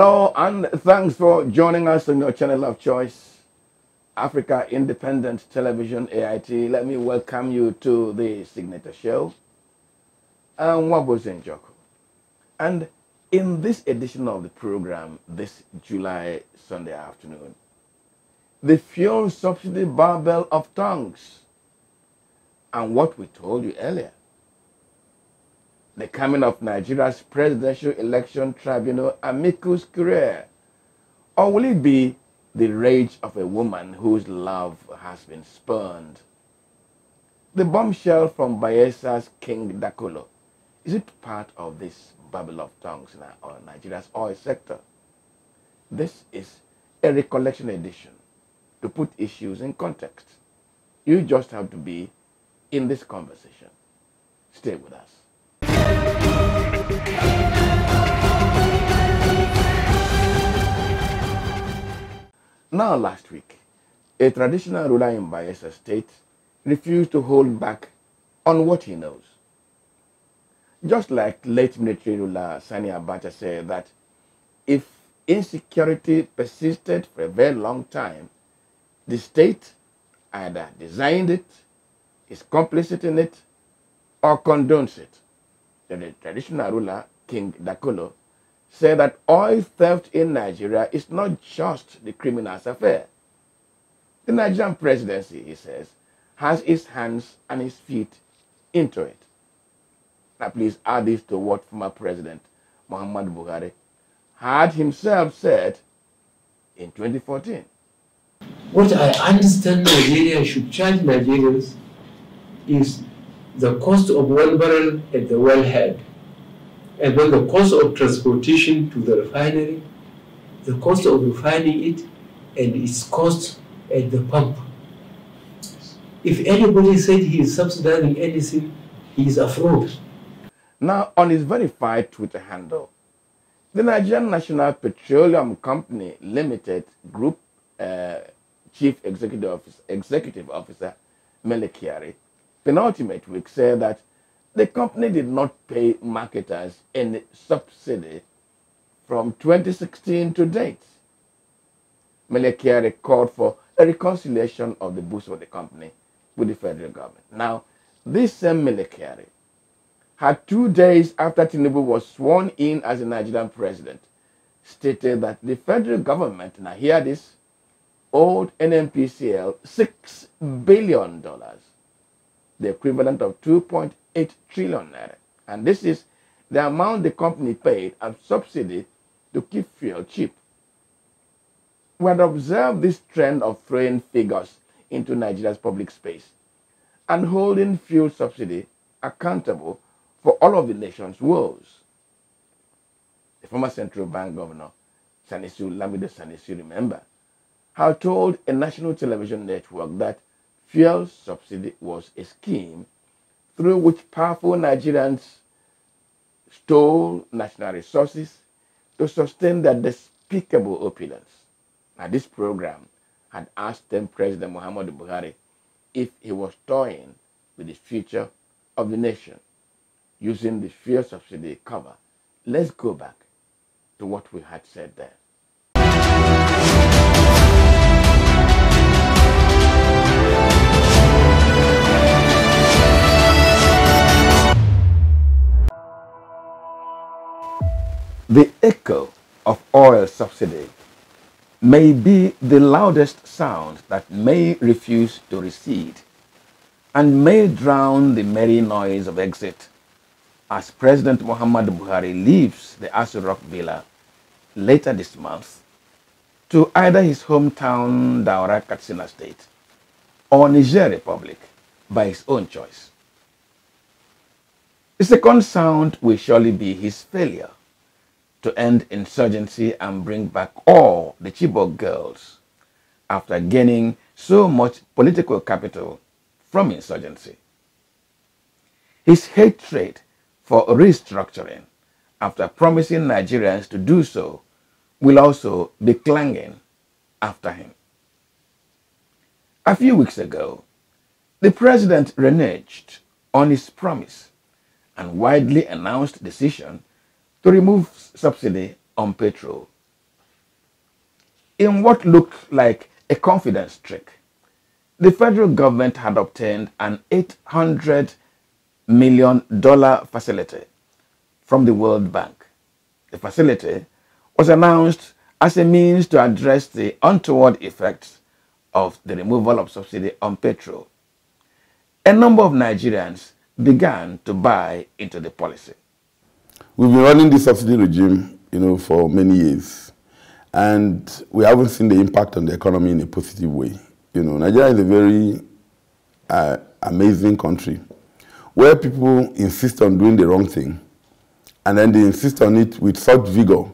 Hello and thanks for joining us on your channel of choice, Africa Independent Television AIT. Let me welcome you to the Signature Show. And in this edition of the program, this July Sunday afternoon, the fuel subsidy barbell of tongues and what we told you earlier. The coming of Nigeria's presidential election tribunal amicus curiae, or will it be the rage of a woman whose love has been spurned? The bombshell from Bayelsa's King Dakolo, is it part of this babble of tongues in Nigeria's oil sector? This is a recollection edition to put issues in context. You just have to be in this conversation. Stay with us. Now, last week, a traditional ruler in Bayelsa State refused to hold back on what he knows. Just like late military ruler Sani Abacha said that if insecurity persisted for a very long time, the state either designed it, is complicit in it, or condones it. The traditional ruler, King Dakolo, said that oil theft in Nigeria is not just the criminal's affair. The Nigerian presidency, he says, has its hands and its feet into it. Now please add this to what former President Muhammadu Buhari had himself said in 2014. What I understand Nigeria should charge Nigerians is the cost of one barrel at the wellhead, and then the cost of transportation to the refinery, the cost of refining it, and its cost at the pump. If anybody said he is subsidizing anything, he is a fraud. Now, on his verified Twitter handle, the Nigerian National Petroleum Company Limited Group Chief Executive Officer Mele Kyari, penultimate week, said that the company did not pay marketers any subsidy from 2016 to date. Mele Kyari called for a reconciliation of the books of the company with the federal government. Now, this same Mele Kyari had 2 days after Tinubu was sworn in as the Nigerian president, stated that the federal government, now hear this, owed NNPCL $6 billion, the equivalent of 2.8 trillion naira. And this is the amount the company paid as subsidy to keep fuel cheap. We had observed this trend of throwing figures into Nigeria's public space and holding fuel subsidy accountable for all of the nation's woes. The former central bank governor, Lamido Sanusi, remember, had told a national television network that fuel subsidy was a scheme through which powerful Nigerians stole national resources to sustain their despicable opulence. Now, this program had asked then President Muhammadu Buhari if he was toying with the future of the nation using the fuel subsidy cover. Let's go back to what we had said there. The echo of oil subsidy may be the loudest sound that may refuse to recede and may drown the merry noise of exit as President Muhammadu Buhari leaves the Aso Rock Villa later this month to either his hometown Daura, Katsina State, or Niger Republic by his own choice. The second sound will surely be his failure to end insurgency and bring back all the Chibok girls after gaining so much political capital from insurgency. His hatred for restructuring after promising Nigerians to do so will also be clanging after him. A few weeks ago, the president reneged on his promise and widely announced decision to remove subsidy on petrol In what looked like a confidence trick, the federal government had obtained an $800 million facility from the World Bank. The facility was announced as a means to address the untoward effects of the removal of subsidy on petrol. A number of Nigerians began to buy into the policy. We've been running this subsidy regime, for many years, and we haven't seen the impact on the economy in a positive way. Nigeria is a very amazing country where people insist on doing the wrong thing, and then they insist on it with such vigor,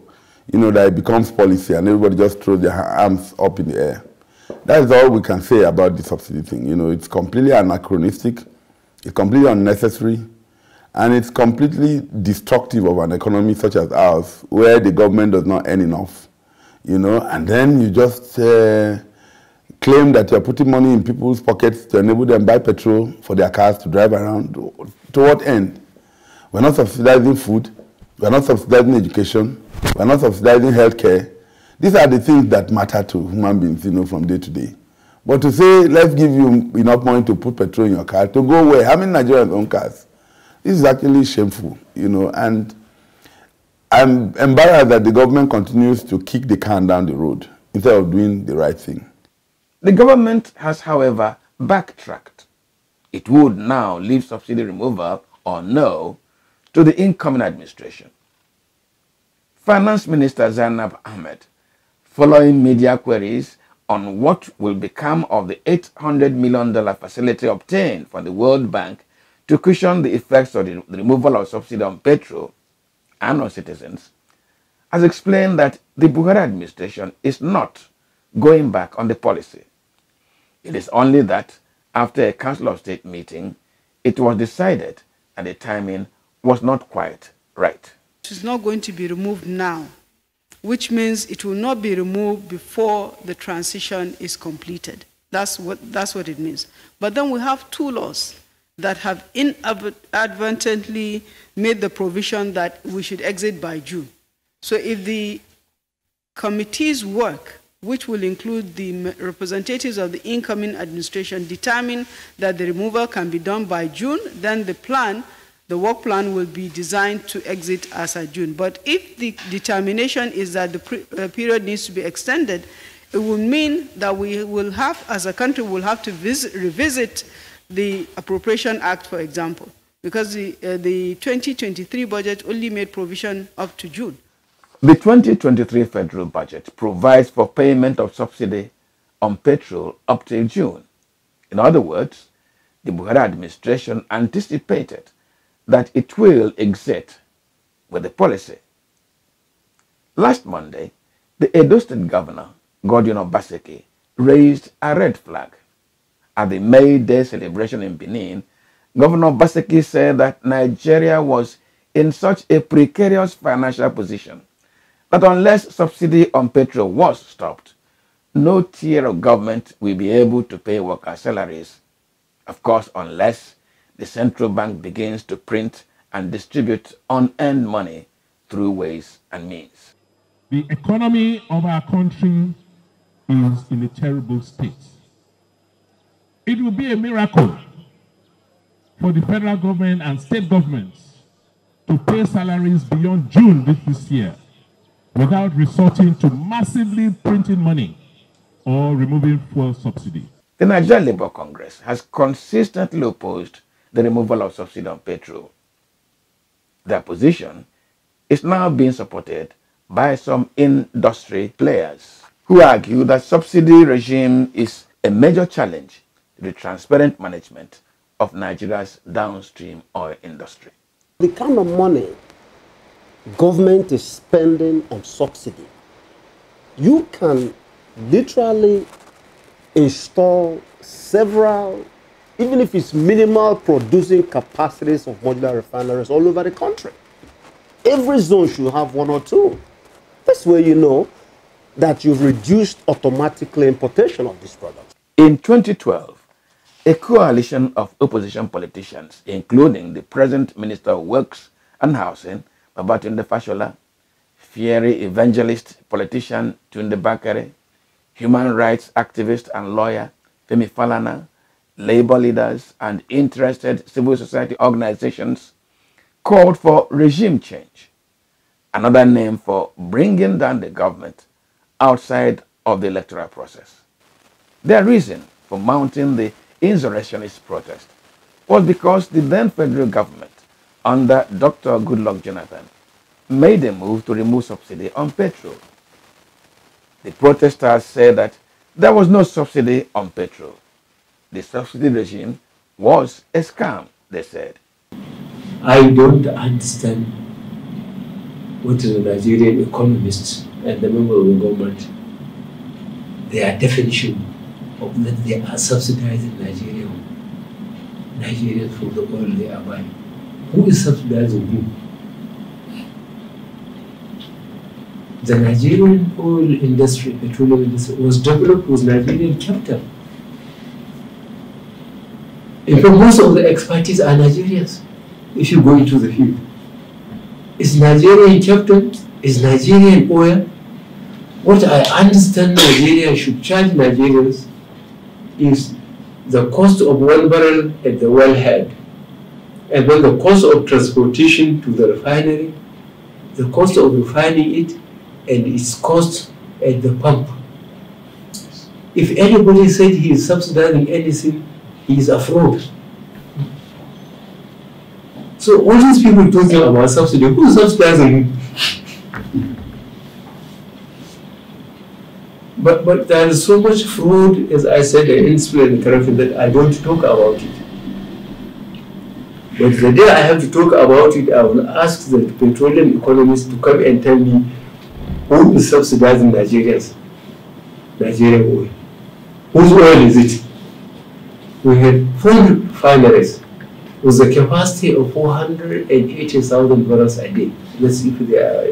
that it becomes policy and everybody just throws their arms up in the air. That is all we can say about the subsidy thing. It's completely anachronistic, it's completely unnecessary, and it's completely destructive of an economy such as ours, where the government does not earn enough, and then you just claim that you're putting money in people's pockets to enable them to buy petrol for their cars to drive around. To what end? We're not subsidizing food, we're not subsidizing education, we're not subsidizing healthcare. These are the things that matter to human beings, from day to day. But to say, let's give you enough money to put petrol in your car, to go where? How many Nigerians own cars? This is actually shameful, and I'm embarrassed that the government continues to kick the can down the road instead of doing the right thing. The government has, however, backtracked. It would now leave subsidy removal or no to the incoming administration. Finance Minister Zainab Ahmed, following media queries on what will become of the $800 million facility obtained from the World Bank to cushion the effects of the removal of subsidy on petrol and on citizens, has explained that the Buhari administration is not going back on the policy. It is only that after a Council of State meeting, it was decided that the timing was not quite right. It is not going to be removed now, which means it will not be removed before the transition is completed. That's what it means. But then we have two laws that have inadvertently made the provision that we should exit by June. So if the committee's work, which will include the representatives of the incoming administration, determine that the removal can be done by June, then the work plan will be designed to exit as of June. But if the determination is that the period needs to be extended, it will mean that we will have, as a country, will have to revisit the Appropriation Act, for example, because the 2023 budget only made provision up to June. The 2023 federal budget provides for payment of subsidy on petrol up till June. In other words, the Buhari administration anticipated that it will exit with the policy. Last Monday, the Edo State Governor, Godwin Obaseki, raised a red flag. At the May Day celebration in Benin, Governor Obaseki said that Nigeria was in such a precarious financial position that unless subsidy on petrol was stopped, no tier of government will be able to pay workers' salaries. Of course, unless the central bank begins to print and distribute unearned money through ways and means. The economy of our country is in a terrible state. It will be a miracle for the federal government and state governments to pay salaries beyond June this year without resorting to massively printing money or removing fuel subsidy. The Nigerian Labour Congress has consistently opposed the removal of subsidy on petrol. Their position is now being supported by some industry players who argue that subsidy regime is a major challenge to the transparent management of Nigeria's downstream oil industry. The kind of money government is spending on subsidy, you can literally install several, even if it's minimal, producing capacities of modular refineries all over the country. Every zone should have one or two. That's where you know that you've reduced automatically importation of these products. In 2012, a coalition of opposition politicians, including the present Minister of Works and Housing, Babatunde Fashola, fiery evangelist politician Tunde Bakare, human rights activist and lawyer Femi Falana, labor leaders, and interested civil society organizations called for regime change, another name for bringing down the government outside of the electoral process. Their reason for mounting the insurrectionist protest was because the then federal government, under Dr. Goodluck Jonathan, made a move to remove subsidy on petrol. The protesters said that there was no subsidy on petrol. The subsidy regime was a scam, they said. I don't understand what the Nigerian economists and the members of the government, their definition of that they are subsidizing Nigerians for the oil they are buying. Who is subsidizing who? The Nigerian oil industry, petroleum industry, was developed with Nigerian capital. In fact, most of the expertise are Nigerians. If you go into the field, is Nigerian capital, is Nigerian oil. What I understand Nigeria should charge Nigerians is the cost of one barrel at the wellhead, and then the cost of transportation to the refinery, the cost of refining it, and its cost at the pump. If anybody said he is subsidizing anything, he is a fraud. So all these people talking about subsidy, who is subsidizing? But there is so much fraud, as I said, and indiscipline and corruption that I don't talk about it. But the day I have to talk about it, I will ask the petroleum economists to come and tell me who is subsidizing Nigerian oil. Whose oil is it? We had 4 refineries with a capacity of 480,000 barrels a day. Let's see if they are.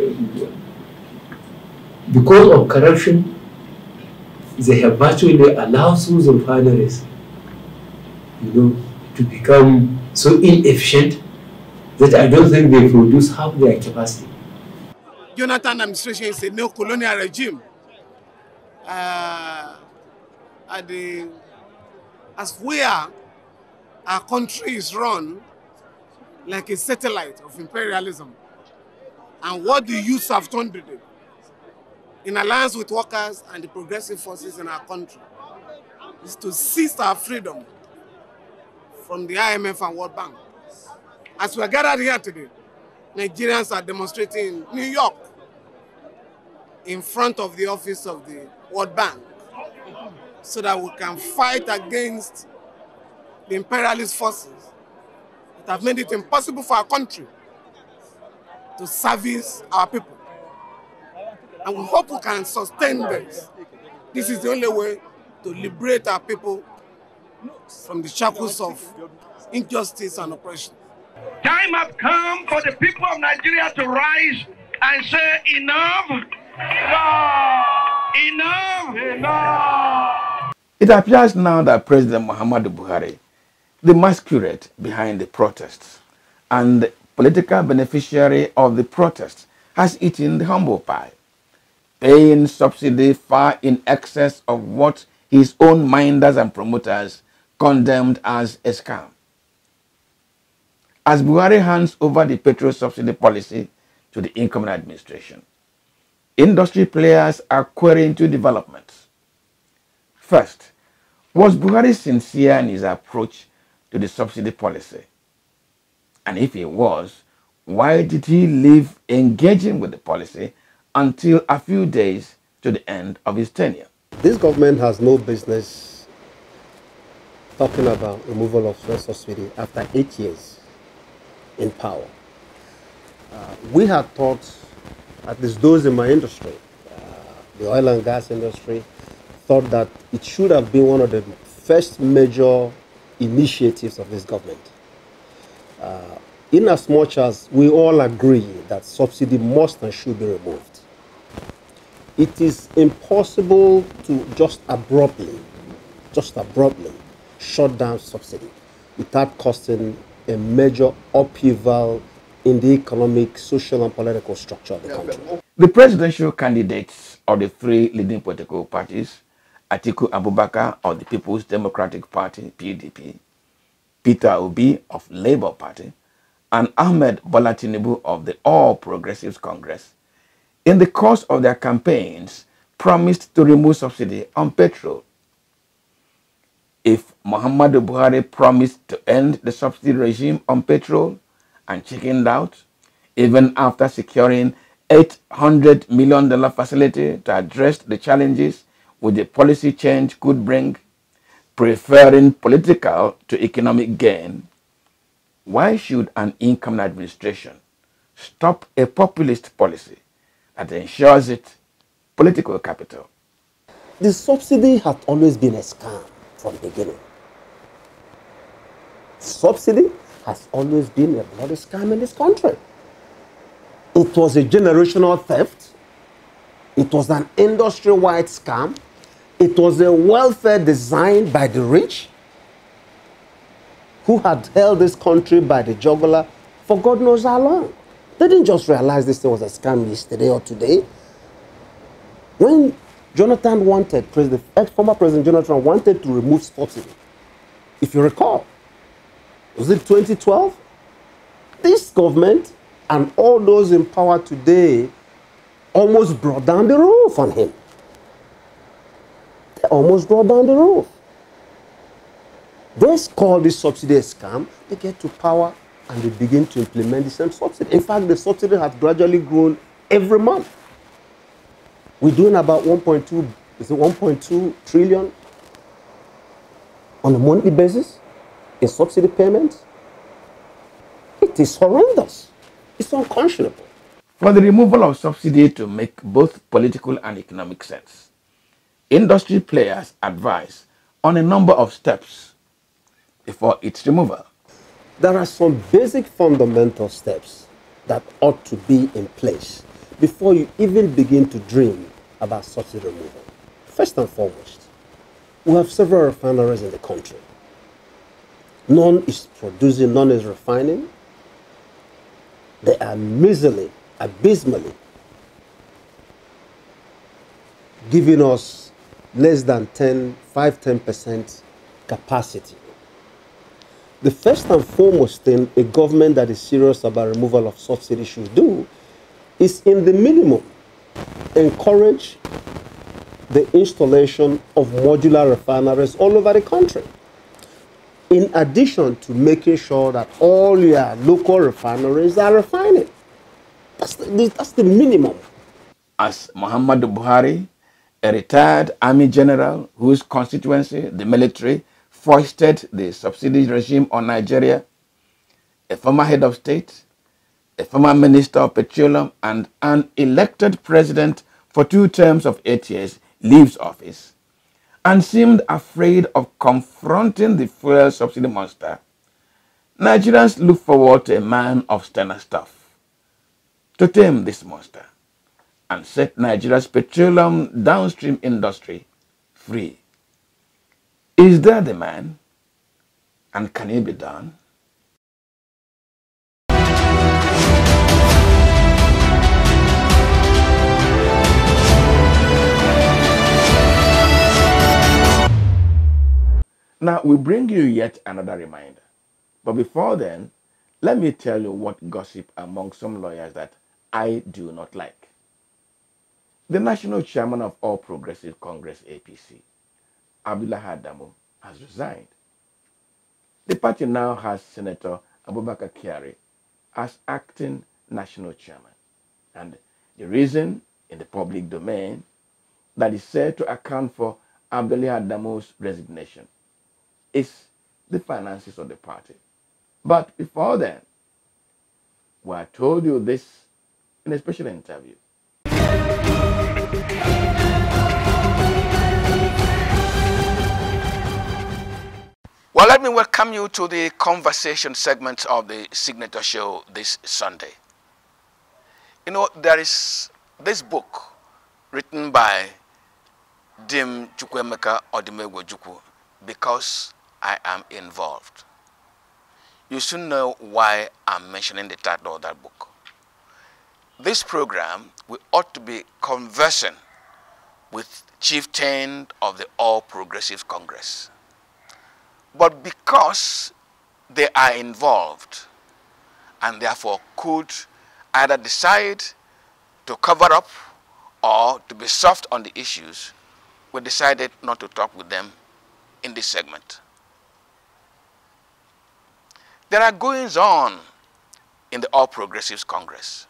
Because of corruption, they have virtually allowed those refineries, to become so inefficient that I don't think they produce half their capacity. Jonathan administration is a neo-colonial regime. As we are, our country is run like a satellite of imperialism. And what the youths have done today, in alliance with workers and the progressive forces in our country, is to seize our freedom from the IMF and World Bank. As we are gathered here today, Nigerians are demonstrating in New York in front of the office of the World Bank so that we can fight against the imperialist forces that have made it impossible for our country to service our people. And we hope we can sustain this. This is the only way to liberate our people from the shackles of injustice and oppression. Time has come for the people of Nigeria to rise and say enough. Enough. Enough. It appears now that President Muhammadu Buhari, the masquerade behind the protests and the political beneficiary of the protests, has eaten the humble pie, paying subsidy far in excess of what his own minders and promoters condemned as a scam. As Buhari hands over the petrol subsidy policy to the incoming administration, industry players are querying two developments. First, was Buhari sincere in his approach to the subsidy policy? And if he was, why did he leave engaging with the policy until a few days to the end of his tenure? This government has no business talking about removal of fuel subsidy after 8 years in power. We had thought, at least those in my industry, the oil and gas industry, thought that it should have been one of the first major initiatives of this government. In as much as we all agree that subsidy must and should be removed, it is impossible to just abruptly shut down subsidy without causing a major upheaval in the economic, social, and political structure of the country. The presidential candidates of the three leading political parties Atiku Abubakar of the People's Democratic Party, PDP, Peter Obi of Labour Party, and Ahmed Bola Tinubu of the All Progressives Congress, in the course of their campaigns, promised to remove subsidy on petrol. If Muhammadu Buhari promised to end the subsidy regime on petrol and chickened out, even after securing $800 million facility to address the challenges which the policy change could bring, preferring political to economic gain, why should an incoming administration stop a populist policy that ensures it political capital? The subsidy had always been a scam from the beginning. Subsidy has always been a bloody scam in this country. It was a generational theft. It was an industry-wide scam. It was a welfare designed by the rich who had held this country by the jugular for God knows how long. They didn't just realize this thing was a scam yesterday or today. When Jonathan wanted, former President Jonathan wanted to remove subsidy, if you recall, was it 2012? This government and all those in power today almost brought down the roof on him. They almost brought down the roof. They call this subsidy a scam. They get to power and they begin to implement the same subsidy. In fact, the subsidy has gradually grown every month. We're doing about 1.2 trillion on a monthly basis in subsidy payments. It is horrendous. It's unconscionable. For the removal of subsidy to make both political and economic sense, industry players advise on a number of steps before its removal. There are some basic fundamental steps that ought to be in place before you even begin to dream about subsidy removal. First and foremost, we have several refineries in the country. None is producing, none is refining. They are miserably, abysmally giving us less than 5-10% capacity. The first and foremost thing a government that is serious about removal of subsidy should do is, in the minimum, encourage the installation of modular refineries all over the country, in addition to making sure that all your local refineries are refining. That's the minimum. As Muhammadu Buhari, a retired army general whose constituency, the military, foisted the subsidy regime on Nigeria, a former head of state, a former minister of petroleum, and an elected president for 2 terms of 8 years, leaves office and seemed afraid of confronting the fuel subsidy monster, Nigerians look forward to a man of sterner stuff to tame this monster and set Nigeria's petroleum downstream industry free. Is there the man? And can it be done? Now, we bring you yet another reminder. But before then, let me tell you what gossip among some lawyers that I do not like. The national chairman of All Progressive Congress, APC, Abdullahi Adamu, has resigned. The party now has Senator Abubakar Kyari as acting national chairman. And the reason in the public domain that is said to account for Abdullahi Adamu's resignation is the finances of the party. But before then, we have told you this in a special interview. Well, let me welcome you to the conversation segment of the Signature Show this Sunday. You know, there is this book written by Dim Chukwemeka Odimegwojukwu, Because I Am Involved. You soon know why I'm mentioning the title of that book. This program, we ought to be conversing with chieftain of the All Progressives Congress. But because they are involved and therefore could either decide to cover up or to be soft on the issues, we decided not to talk with them in this segment. There are goings on in the All Progressives Congress.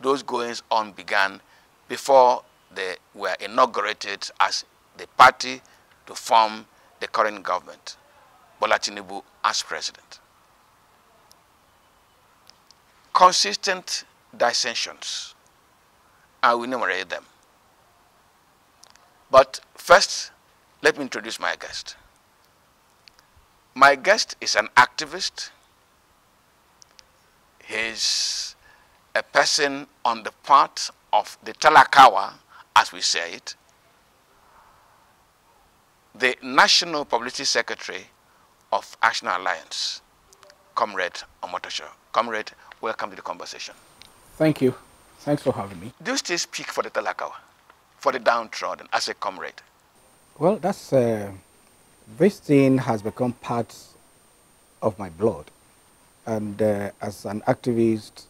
Those goings on began before they were inaugurated as the party to form the current government, Bola Tinubu as president. Consistent dissensions, I will enumerate them. But first, let me introduce my guest. My guest is an activist. He's a person on the part of the Talakawa, as we say it, the National Publicity Secretary of Action Alliance, Comrade Omotosho. Comrade, welcome to the conversation. Thank you. Thanks for having me. Do you still speak for the Talakawa, for the downtrodden, as a comrade? Well, that's this thing has become part of my blood. And as an activist,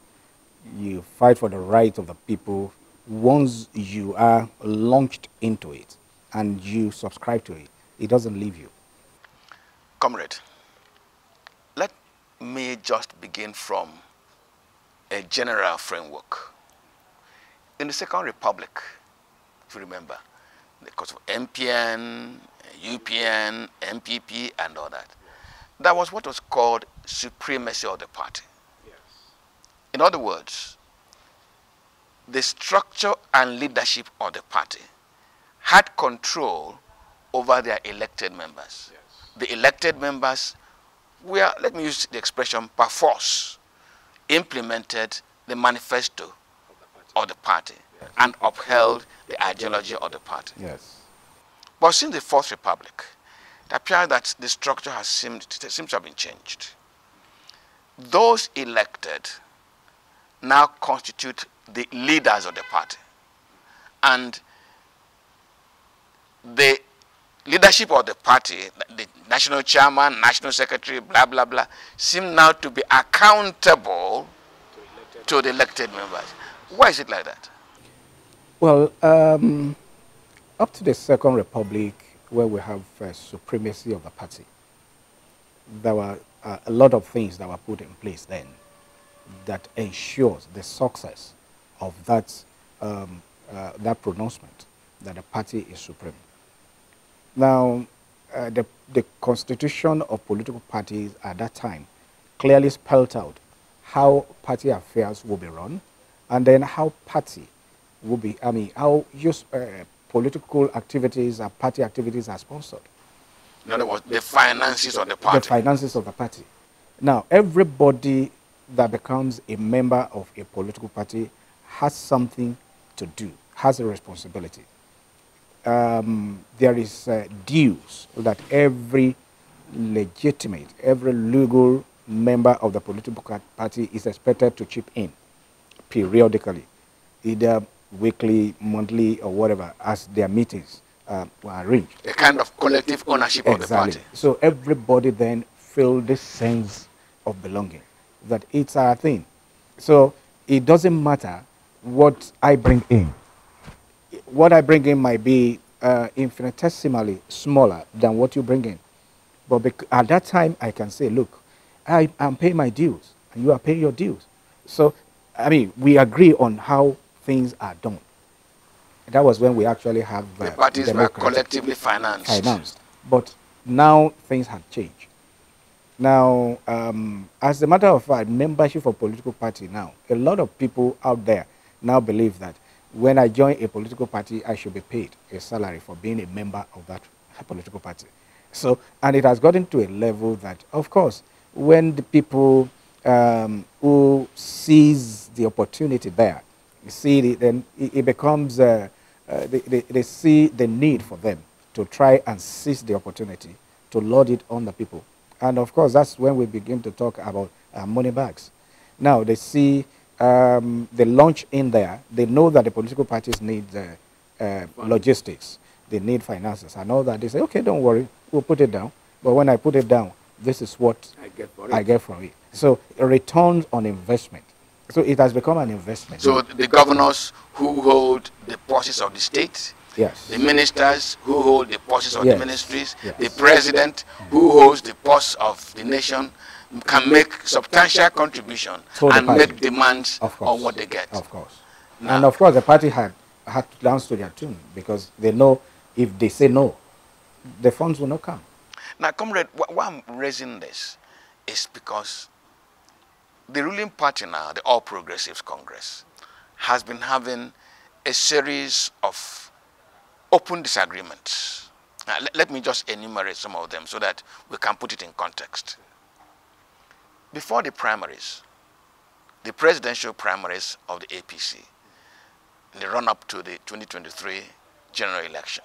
you fight for the rights of the people. Once you are launched into it and you subscribe to it, it doesn't leave you. Comrade, let me just begin from a general framework. In the Second Republic, if you remember, because of MPN, UPN, MPP, and all that, that was what was called supremacy of the party. Yes. In other words, the structure and leadership of the party had control over their elected members. Yes. The elected members were, let me use the expression, per force, implemented the manifesto of the party yes. and upheld the ideology of the party. Yes. But since the Fourth Republic, it appears that the structure seems to have been changed. Those elected now constitute the leaders of the party. And the leadership of the party, the national chairman, national secretary, blah, blah, blah, seem now to be accountable to the elected members. Why is it like that? Well, up to the Second Republic, where we have supremacy of the party, there were a lot of things that were put in place then that ensures the success of that, that pronouncement that the party is supreme. Now, the constitution of political parties at that time clearly spelled out how party affairs will be run, and then how party will be, how political activities and party activities are sponsored. In other words, the finances of the party. The finances of the party. Now, everybody that becomes a member of a political party has something to do, has a responsibility. There is dues that every legitimate, every legal member of the political party is expected to chip in periodically, either weekly, monthly, or whatever, as their meetings were arranged. A kind of collective ownership of the party. So everybody then feels this sense of belonging, that it's our thing. So it doesn't matter what I bring in. What I bring in might be infinitesimally smaller than what you bring in. But at that time, I can say, look, I'm paying my dues, and you are paying your dues. So, we agree on how things are done. That was when we actually have the parties were collectively financed. But now things have changed. Now, as a matter of fact, membership of political party now, a lot of people out there now believe that when I join a political party, I should be paid a salary for being a member of that political party. So, and it has gotten to a level that, of course, when the people who seize the opportunity there, see it, then it becomes, they see the need for them to try and seize the opportunity to load it on the people. And of course, that's when we begin to talk about money bags. Now, they see the launch in there. They know that the political parties need logistics, they need finances and all that. They say, okay, don't worry, we'll put it down. But when I put it down, this is what I get for it. So a return on investment. So it has become an investment. So the governors who hold the purses of the state, yes, the ministers who hold the purses of the ministries, yes, the president who holds the purse of the nation can make substantial contribution and make demands on what they get. Of course. Now, and of course the party had to dance to their tune, because they know if they say no, the funds will not come. Now, comrade, why I'm raising this is because the ruling party now, the All Progressives Congress, has been having a series of open disagreements. Now, let me just enumerate some of them so that we can put it in context. Before the primaries, the presidential primaries of the APC, in the run-up to the 2023 general election,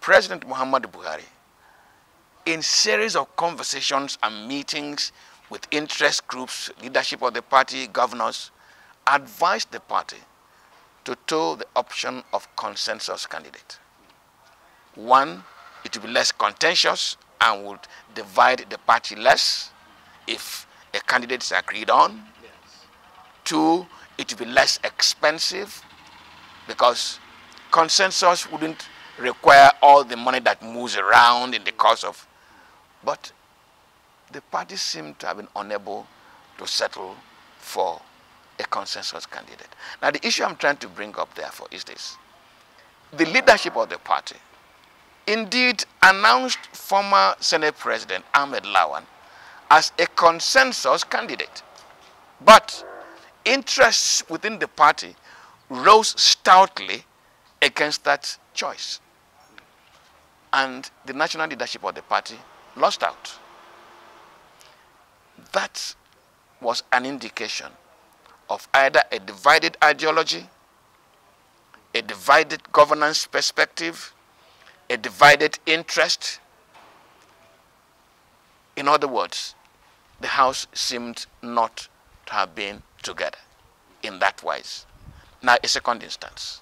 President Muhammadu Buhari, in series of conversations and meetings with interest groups, leadership of the party, governors, advised the party to toe the option of consensus candidate. One, it will be less contentious and would divide the party less if a candidate is agreed on. Yes. Two, it will be less expensive because consensus wouldn't require all the money that moves around in the course of. But the party seemed to have been unable to settle for a consensus candidate. Now, the issue I'm trying to bring up, therefore, is this. The leadership of the party indeed announced former Senate President Ahmed Lawan as a consensus candidate. But interests within the party rose stoutly against that choice. And the national leadership of the party lost out. That was an indication of either a divided ideology, a divided governance perspective, a divided interest. In other words, the House seemed not to have been together in that wise. Now, a second instance.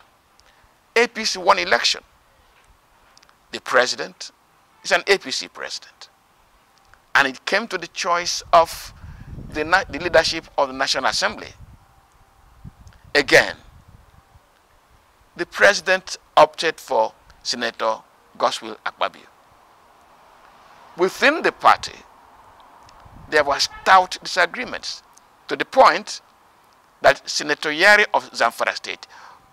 APC won election. The president is an APC president. And it came to the choice of the leadership of the National Assembly. Again, the president opted for Senator Godswill Akpabio. Within the party, there were stout disagreements to the point that Senator Yari of Zamfara State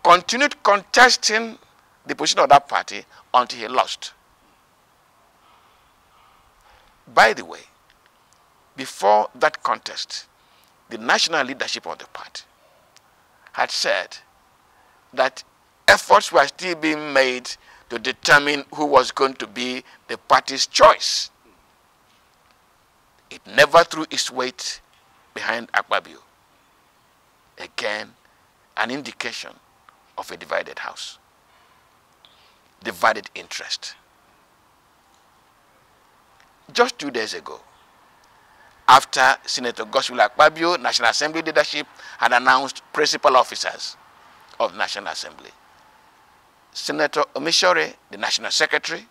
continued contesting the position of that party until he lost. By the way, before that contest, the national leadership of the party had said that efforts were still being made to determine who was going to be the party's choice. It never threw its weight behind Akpabio. Again, an indication of a divided house, divided interest. Just 2 days ago, after Senator Godswill Akpabio, National Assembly leadership had announced principal officers of the National Assembly, Senator Omishore, the National Secretary,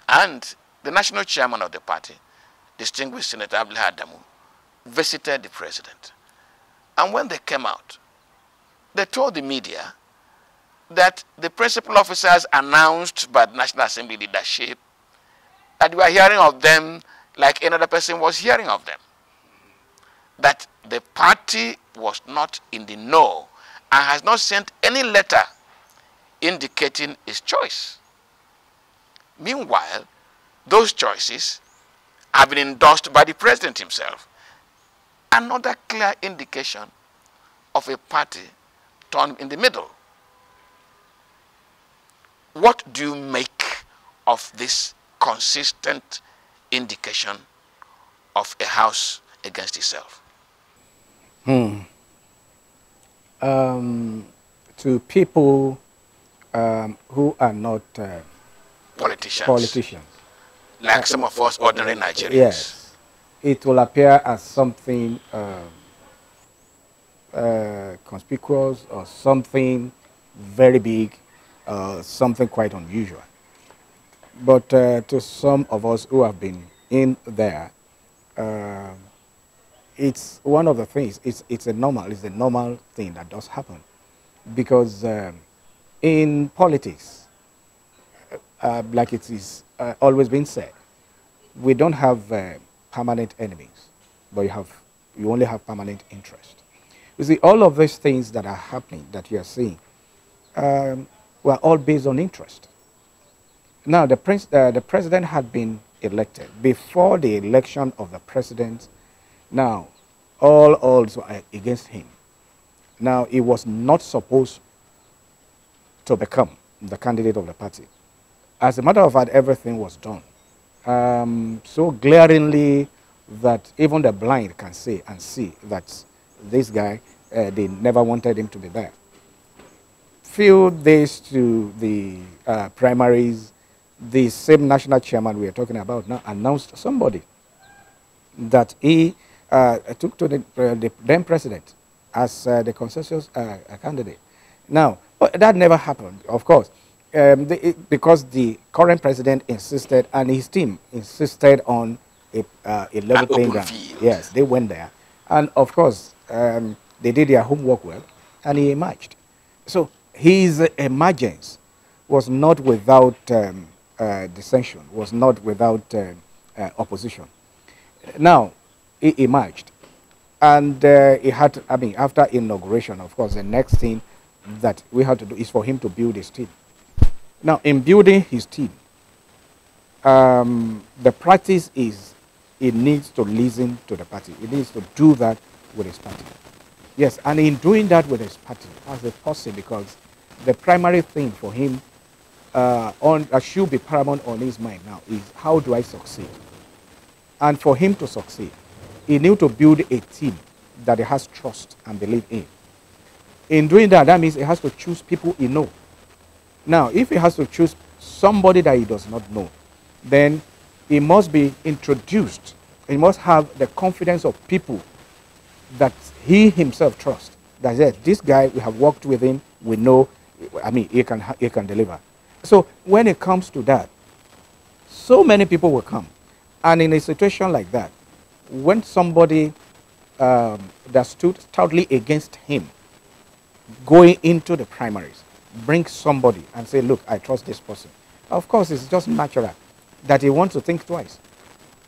and the National Chairman of the party, distinguished Senator Abdullahi Adamu, visited the president. And when they came out, they told the media that the principal officers announced by the National Assembly leadership that we are hearing of them like another person was hearing of them. That the party was not in the know and has not sent any letter indicating its choice. Meanwhile, those choices have been endorsed by the president himself. Another clear indication of a party torn in the middle. What do you make of this consistent indication of a house against itself? To people who are not politicians, like some of us ordinary Nigerians. Yes, it will appear as something conspicuous or something very big, something quite unusual. But to some of us who have been in there, uh, it's one of the things. It's a normal thing that does happen, because in politics, like it is always been said, we don't have permanent enemies, but you only have permanent interest. You see, all of these things that are happening, that you are seeing, were all based on interest. Now, the president had been elected. Before the election of the president, now, all odds were against him. Now, he was not supposed to become the candidate of the party. As a matter of fact, everything was done so glaringly that even the blind can see that this guy, they never wanted him to be there. Few days to the primaries, the same national chairman we are talking about now announced somebody that he took to the then president as the consensus candidate. Now, that never happened, of course, because the current president insisted, and his team insisted on a level playing ground. Yes, they went there. And of course, they did their homework well, and he emerged. So his emergence was not without dissension, was not without opposition. Now, he emerged. And he had, I mean, after inauguration, of course, the next thing that we had to do is for him to build his team. Now, in building his team, the practice is he needs to listen to the party. He needs to do that with his party. Yes, and in doing that with his party, as a person, because the primary thing for him should be paramount on his mind now is, how do I succeed? And for him to succeed, he needs to build a team that he has trust and belief in. In doing that, that means he has to choose people he knows. Now, if he has to choose somebody that he does not know, then he must be introduced. He must have the confidence of people that he himself trusts. That yes, this guy, we have worked with him, we know, I mean, he can deliver. So when it comes to that, so many people will come. And in a situation like that, when somebody that stood stoutly against him going into the primaries, bring somebody and say, look, I trust this person. Of course, it's just natural that he wants to think twice.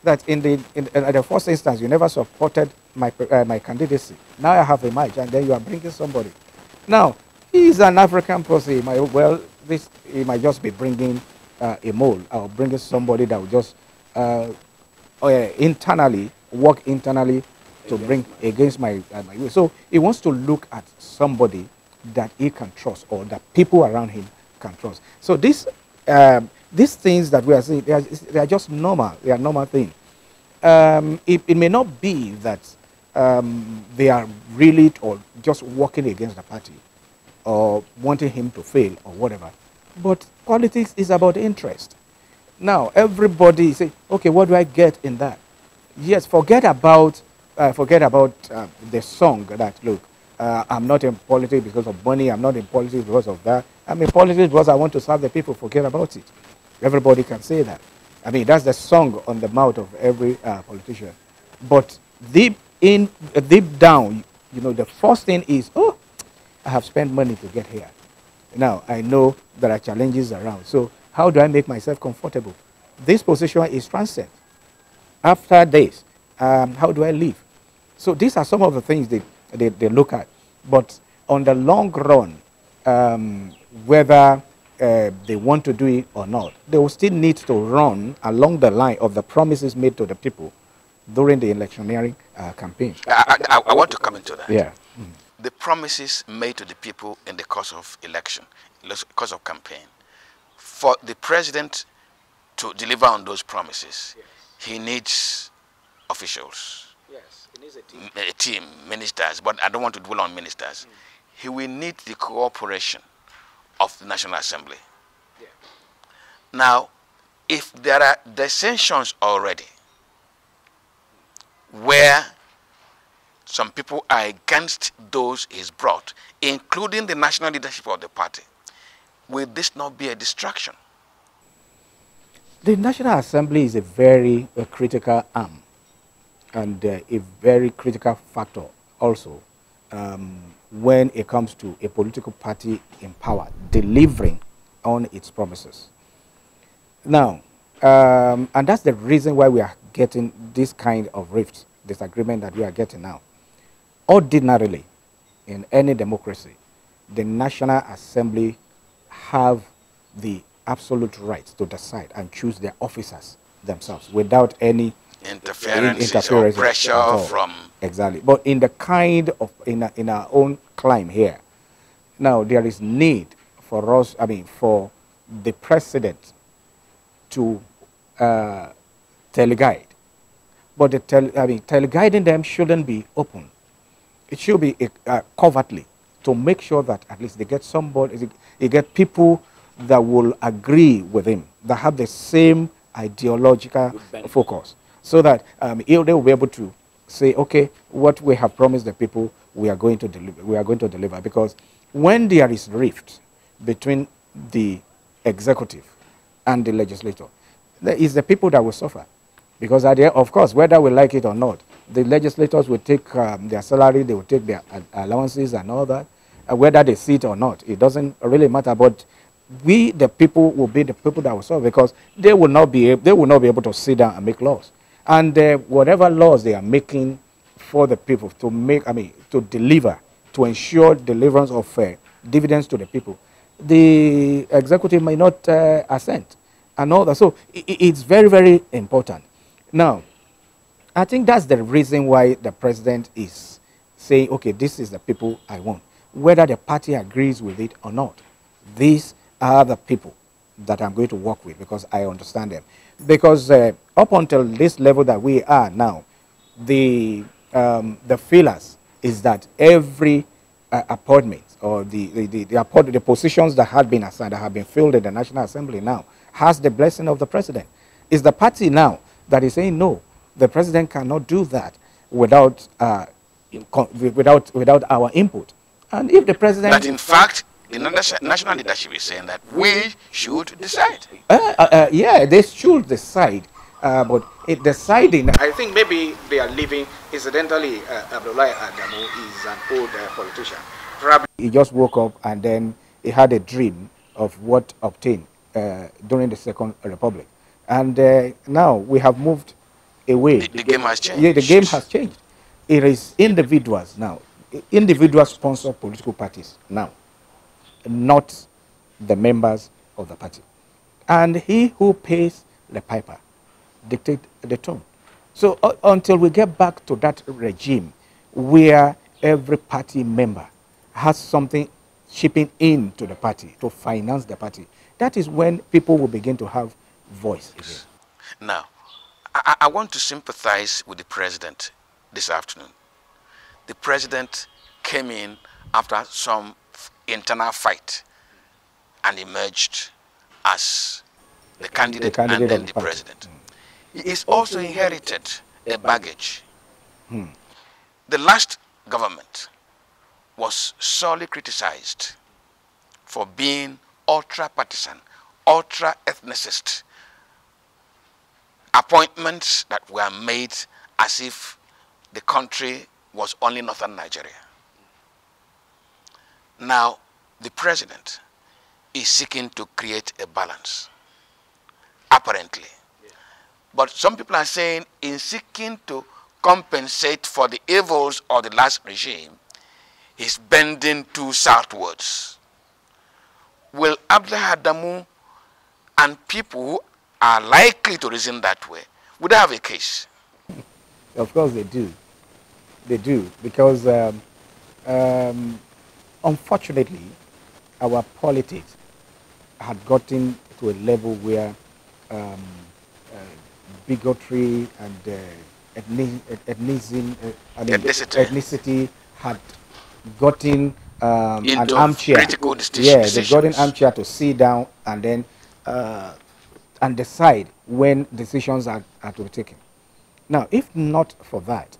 That in the first instance, you never supported my candidacy. Now I have a match, and then you are bringing somebody. Now, he's an African person. He might just be bringing a mole, or bringing somebody that will just internally work internally to bring against my will. So he wants to look at somebody that he can trust, or that people around him can trust. So these things that we are seeing, they are just normal. They are normal things. It may not be that they are really or just working against the party or wanting him to fail or whatever. But politics is about interest. Now, everybody say, okay, what do I get in that? Yes, forget about the song that, look, I'm not in politics because of money, I'm not in politics because of that. I'm in politics because I want to serve the people. Forget about it. Everybody can say that. I mean, that's the song on the mouth of every politician. But deep down, you know, the first thing is, oh, I have spent money to get here. Now, I know there are challenges around. So how do I make myself comfortable? This position is transient. After this, how do I live? So these are some of the things they look at. But on the long run, whether they want to do it or not, they will still need to run along the line of the promises made to the people during the electioneering campaign. I want to come into that. Yeah. The promises made to the people in the course of election, in the course of campaign. For the president to deliver on those promises, he needs officials. Yes, he needs a team, ministers, but I don't want to dwell on ministers. He will need the cooperation of the National Assembly. Yeah. Now, if there are dissensions already, where some people are against those he's brought, including the national leadership of the party, will this not be a distraction? The National Assembly is a very critical arm and a very critical factor also when it comes to a political party in power delivering on its promises. Now, and that's the reason why we are getting this kind of rift, disagreement that we are getting now. Ordinarily, in any democracy, the National Assembly have the absolute right to decide and choose their officers themselves without any interference or pressure from... Exactly. But in the kind of, in our own climb here, now there is need for us, for the president to teleguide. But the teleguiding them shouldn't be open. It should be covertly to make sure that at least they get somebody, they get people that will agree with him, that have the same ideological focus, so that they will be able to say, okay, what we have promised the people, we are going to deliver. We are going to deliver. Because when there is rift between the executive and the legislature, there is the people that will suffer. Because of course, whether we like it or not, the legislators will take their salary, they will take their allowances and all that, whether they see it or not. It doesn't really matter. But we, the people, will be the people that will suffer, because they will not be able to sit down and make laws. And whatever laws they are making for the people to make, to deliver, to ensure deliverance of dividends to the people, the executive may not assent and all that. So it's very, very important. Now, I think that's the reason why the president is saying, okay, this is the people I want. Whether the party agrees with it or not, these are the people that I'm going to work with, because I understand them. Because up until this level that we are now, the feelers is that every appointment or the positions that had been assigned, that have been filled in the National Assembly now, has the blessing of the president. It's the party now that is saying, no, the president cannot do that without our input. And if the president... But in fact, the national leadership is saying that we should decide. Yeah, they should decide. But deciding... I think maybe they are leaving. Incidentally, Abdullahi Adamu is an old politician. Probably he just woke up and then he had a dream of what obtained during the Second Republic. And now we have moved away. The game has changed. Yeah, the game has changed. It is individuals now. Individuals sponsor political parties now, not the members of the party. And he who pays the piper dictates the tone. So until we get back to that regime where every party member has something chipping into the party to finance the party, that is when people will begin to have voice again. Now, I want to sympathize with the president this afternoon. The president came in after some internal fight and emerged as the candidate and then the president. He is also inherited a baggage. The last government was sorely criticized for being ultra-partisan, ultra-ethnicist. Appointments that were made as if the country was only northern Nigeria. Now, the president is seeking to create a balance, apparently. But some people are saying in seeking to compensate for the evils of the last regime, he's bending too southwards. Will Abdullahi Adamu and people who are likely to reason that way, would they have a case? Of course they do. They do, because unfortunately, our politics had gotten to a level where bigotry and ethnicity had gotten an armchair. Yeah, they got an armchair to sit down and then and decide when decisions are to be taken. Now, if not for that,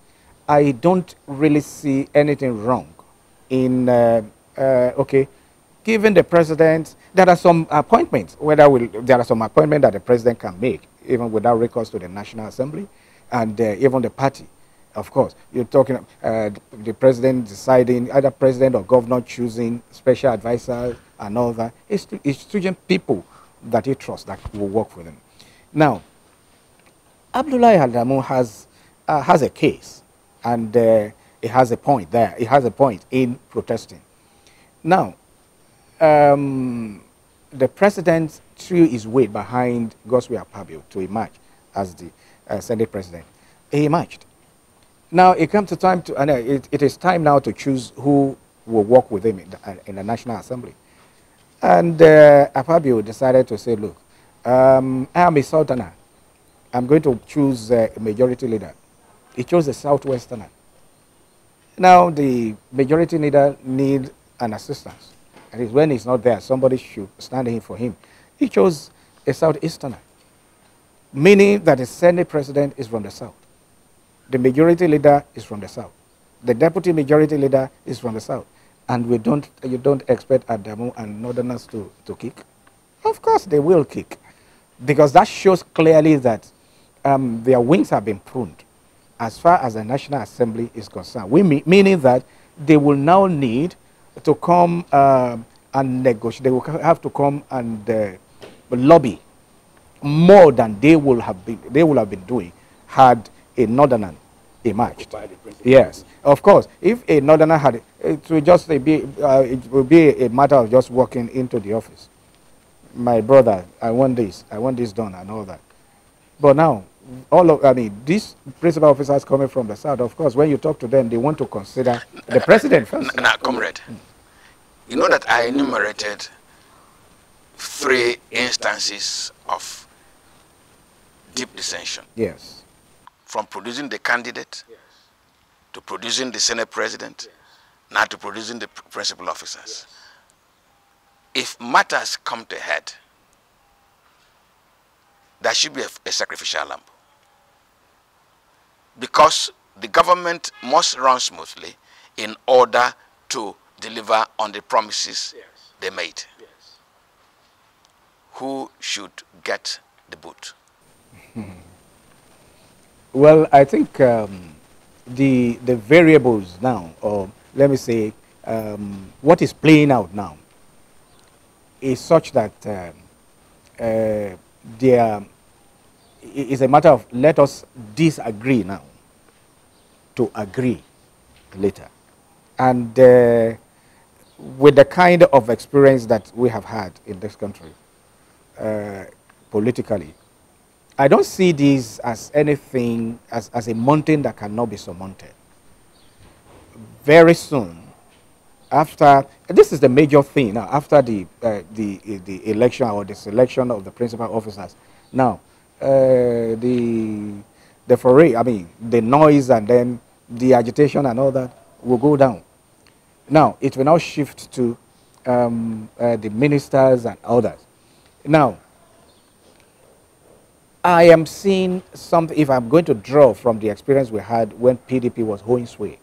I don't really see anything wrong in, okay, given the president, there are some appointments, there are some appointments that the president can make, even without recourse to the National Assembly and even the party. Of course, you're talking the president deciding, either president or governor choosing special advisors and all that. It's choosing people that he trusts that will work for them. Now, Abdullahi Adamu has a case, and he has a point there. He has a point in protesting. Now, the president threw his weight behind Godswill Akpabio to emerge as the Senate president. He emerged. Now it comes to time to, and it is time now to choose who will work with him in the National Assembly. And Akpabio decided to say, look, I am a Southerner. I'm going to choose a majority leader. He chose a Southwesterner. Now the majority leader needs an assistance. And when he's not there, somebody should stand in for him. He chose a Southeasterner, meaning that the Senate president is from the South. The majority leader is from the South. The deputy majority leader is from the South. And you don't expect Adamu and Northerners to kick? Of course they will kick. Because that shows clearly that their wings have been pruned as far as the National Assembly is concerned. Meaning that they will now need to come and negotiate. They will have to come and lobby more than they will have been doing had a Northerner emerged. Yes, of course. If a Northerner had, it would be a matter of just walking into the office. My brother, I want this done and all that. But now, these principal officers coming from the South, of course, when you talk to them, they want to consider the president first. Now, comrade, you know that I enumerated 3 instances of deep dissension. Yes. From producing the candidate, to producing the Senate president, now to producing the principal officers. If matters come to a head, there should be a sacrificial lamb. Because the government must run smoothly in order to deliver on the promises they made. Who should get the boot? Well, I think the variables now, or let me say, what is playing out now, is such that there is a matter of let us disagree now to agree later. And with the kind of experience that we have had in this country politically, I don't see this as anything, as a mountain that cannot be surmounted. Very soon, after, this is the major thing now, after the election or the selection of the principal officers, now, the foray, the noise and then the agitation and all that will go down. Now, it will now shift to the ministers and others. Now, I am seeing something, if I'm going to draw from the experience we had when PDP was holding sway.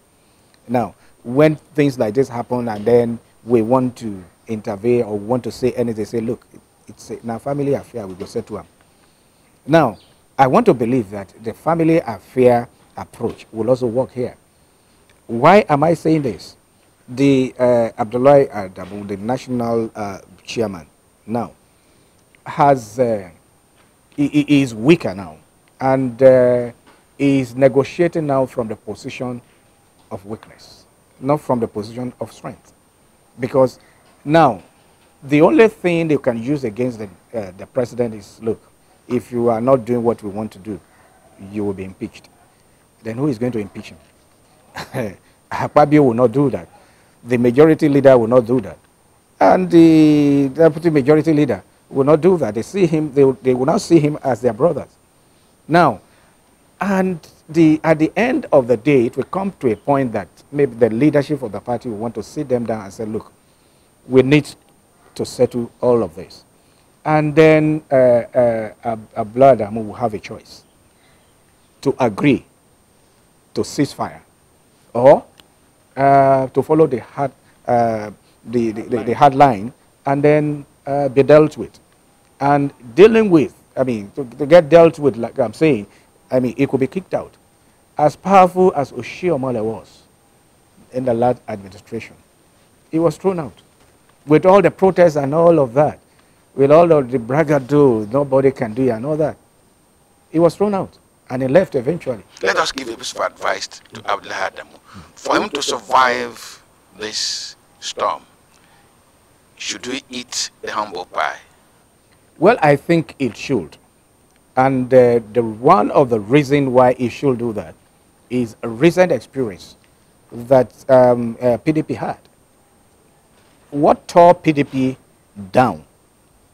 Now, when things like this happen and then we want to intervene or want to say anything, say, look, it's a family affair, we go say to them. Now, I want to believe that the family affair approach will also work here. Why am I saying this? The Abdullahi Adamu, the national chairman, now, has... he is weaker now, and is negotiating now from the position of weakness, not from the position of strength. Because now, the only thing they can use against the president is, look, if you are not doing what we want to do, you will be impeached. Then who is going to impeach him? Akpabio will not do that. The majority leader will not do that. And the deputy majority leader will not do that. They see him, they will not see him as their brothers. Now, and at the end of the day, it will come to a point that maybe the leadership of the party will want to sit them down and say, look, we need to settle all of this. And then Abdullahi Adamu will have a choice to agree to ceasefire or to follow the hard line and then be dealt with. And dealing with, I mean, to get dealt with, like I'm saying, I mean, it could be kicked out. As powerful as Oshiomhole was in the last administration, he was thrown out. With all the protests and all of that, with all of the braggadocio, nobody can do it and all that, he was thrown out and he left eventually. Let us give a piece of advice to Abdullahi Adamu. For him to survive this storm, should we eat the humble pie? Well, I think it should. And the one of the reasons why it should do that is a recent experience that PDP had. What tore PDP down,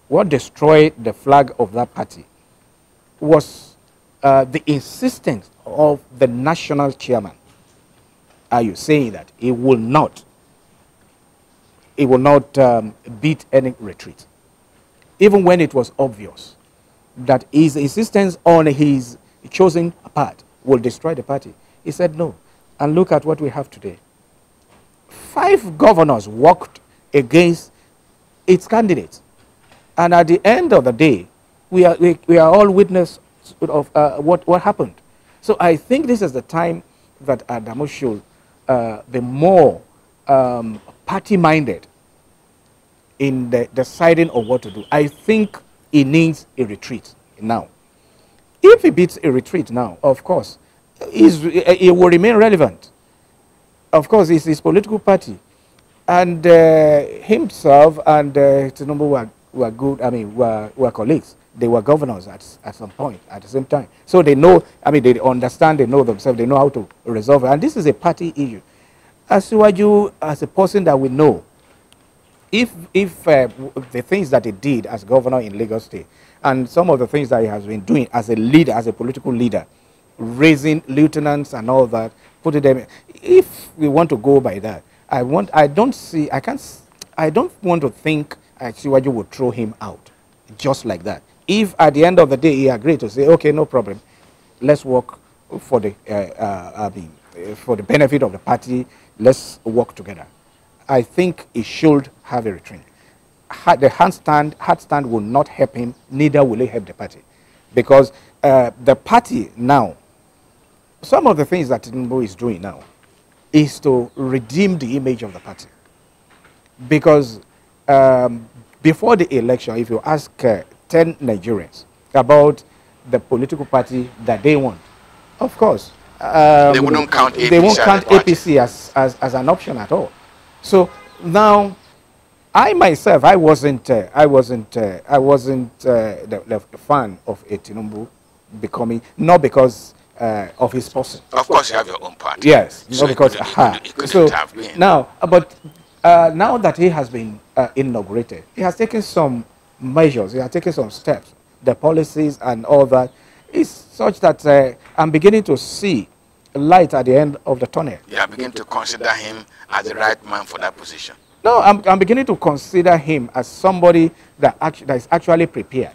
what destroyed the flag of that party was the insistence of the national chairman. Are you saying that he will not beat any retreat? Even when it was obvious that his insistence on his chosen path will destroy the party, he said no. And look at what we have today. 5 governors walked against its candidates. And at the end of the day, we are all witness of what happened. So I think this is the time that Adamu should be more party-minded in the deciding of what to do. I think he needs a retreat now. If he beats a retreat now, of course, he will remain relevant. Of course, it's his political party. And himself and Tinubu were good, I mean, were colleagues. They were governors at some point, at the same time. So they know, I mean, they understand, they know themselves, they know how to resolve it. And this is a party issue. Asiwaju, as a person that we know, if the things that he did as governor in Lagos State and some of the things that he has been doing as a leader, as a political leader, raising lieutenants and all that, putting them, if we want to go by that, I don't want to think Asiwaju would throw him out just like that. If at the end of the day he agreed to say, okay, no problem, let's work for the for the benefit of the party, let's work together, I think he should have a retreat. The hard stand will not help him, neither will it help the party. Because the party now, some of the things that Tinubu is doing now is to redeem the image of the party. Because before the election, if you ask 10 Nigerians about the political party that they want, of course, they wouldn't count APC, they won't count APC as an option at all. So now, I myself, I wasn't the fan of Tinubu becoming, not because of his person. Of course, you have your own party. Yes, so not because. so have been. Now, but now that he has been inaugurated, he has taken some measures. He has taken some steps. The policies and all that is such that I'm beginning to see a light at the end of the tunnel. You are beginning to consider him as the right man for that position. No, I'm beginning to consider him as somebody that is actually prepared,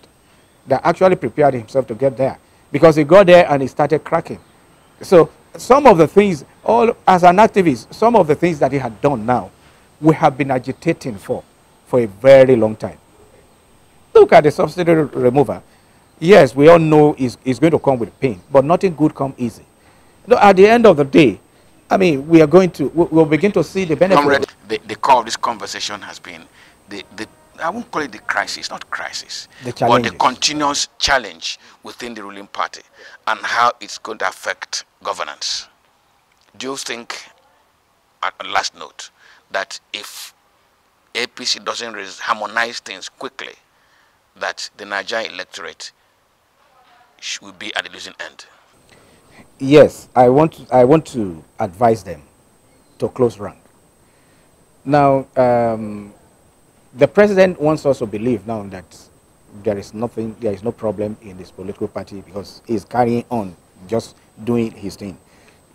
that actually prepared himself to get there, because he got there and he started cracking. So some of the things, as an activist, some of the things that he had done now, we have been agitating for a very long time. Look at the subsidy remover. Yes, we all know it's going to come with pain, but nothing good comes easy. At the end of the day, I mean, we'll begin to see the benefit. Comrade, the core of this conversation has been I won't call it the crisis, not crisis, but the continuous challenge within the ruling party and how it's going to affect governance. Do you think, at last note, that if APC doesn't harmonize things quickly, that the Nigerian electorate will be at the losing end? Yes, I want to advise them to close rank. Now, the president wants us to believe now that there is no problem in this political party because he's carrying on, just doing his thing.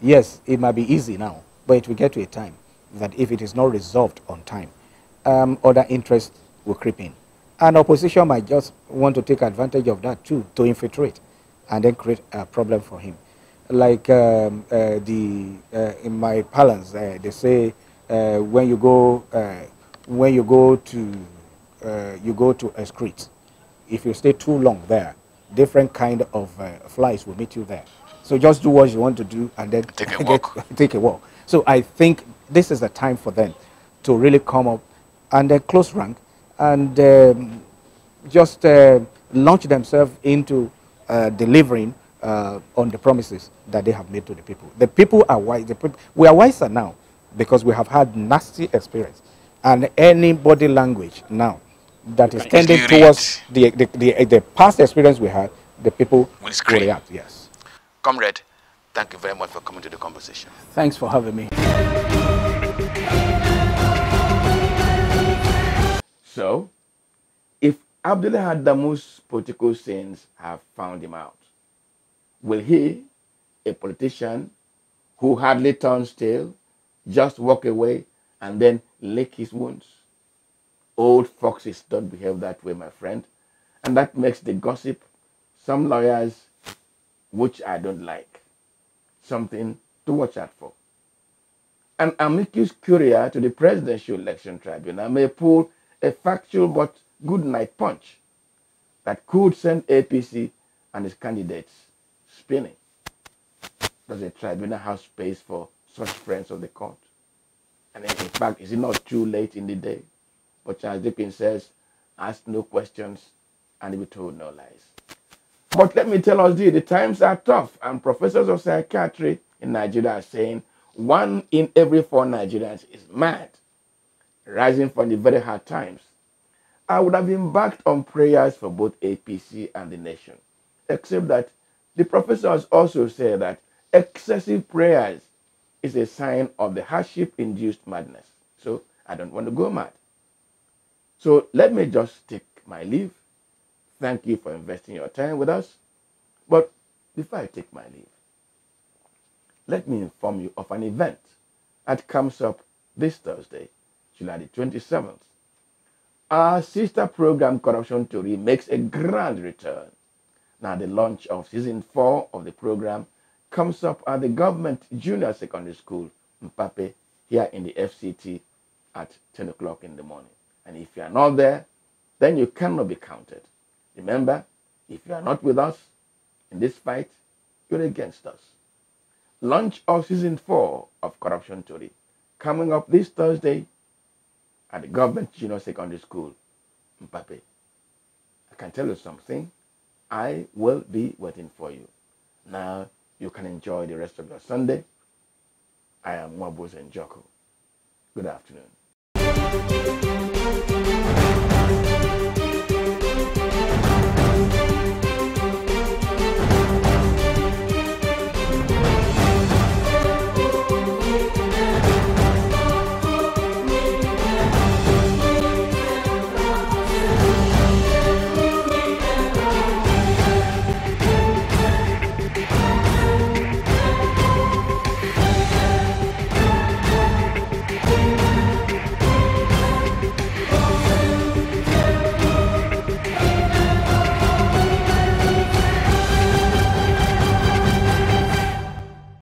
Yes, it might be easy now, but it will get to a time that if it is not resolved on time, other interests will creep in. And opposition might just want to take advantage of that too, to infiltrate and then create a problem for him. like in my parlance, they say when you go to a street, if you stay too long there, different kind of flies will meet you there. So just do what you want to do and then Take a walk. take a walk. So I think this is the time for them to really come up and close rank and just launch themselves into delivering on the promises that they have made to the people. The people are wise. We are wiser now because we have had nasty experience, and any body language now that is tending towards the past experience we had, the people will react. Yes. Comrade, thank you very much for coming to the conversation. Thanks for having me. So, if Abdullahi Adamu's political sins have found him out, will he, a politician who hardly turns tail, just walk away and then lick his wounds? Old foxes don't behave that way, my friend. And that makes the gossip, some lawyers, which I don't like, something to watch out for. An amicus curiae to the Presidential Election Tribunal may pull a factual but good night punch that could send APC and its candidates spinning. Does the tribunal have space for such friends of the court? And in fact, is it not too late in the day? But Charles Dickens says, ask no questions and be told no lies. But let me tell us, the times are tough, and professors of psychiatry in Nigeria are saying 1 in every 4 Nigerians is mad, rising from the very hard times. I would have embarked on prayers for both APC and the nation, except that the professors also say that excessive prayers is a sign of the hardship-induced madness. So I don't want to go mad. So let me just take my leave. Thank you for investing your time with us. But before I take my leave, let me inform you of an event that comes up this Thursday, July the 27th. Our sister program, Corruption Theory, makes a grand return. Now, the launch of season 4 of the program comes up at the Government Junior Secondary School, Mpape, here in the FCT at 10 o'clock in the morning. And if you are not there, then you cannot be counted. Remember, if you are not with us in this fight, you're against us. Launch of season 4 of Corruption Theory coming up this Thursday at the Government Junior Secondary School, Mpape. I can tell you something. I will be waiting for you. Now, you can enjoy the rest of your Sunday. I am Mwabuz Njoko. Good afternoon.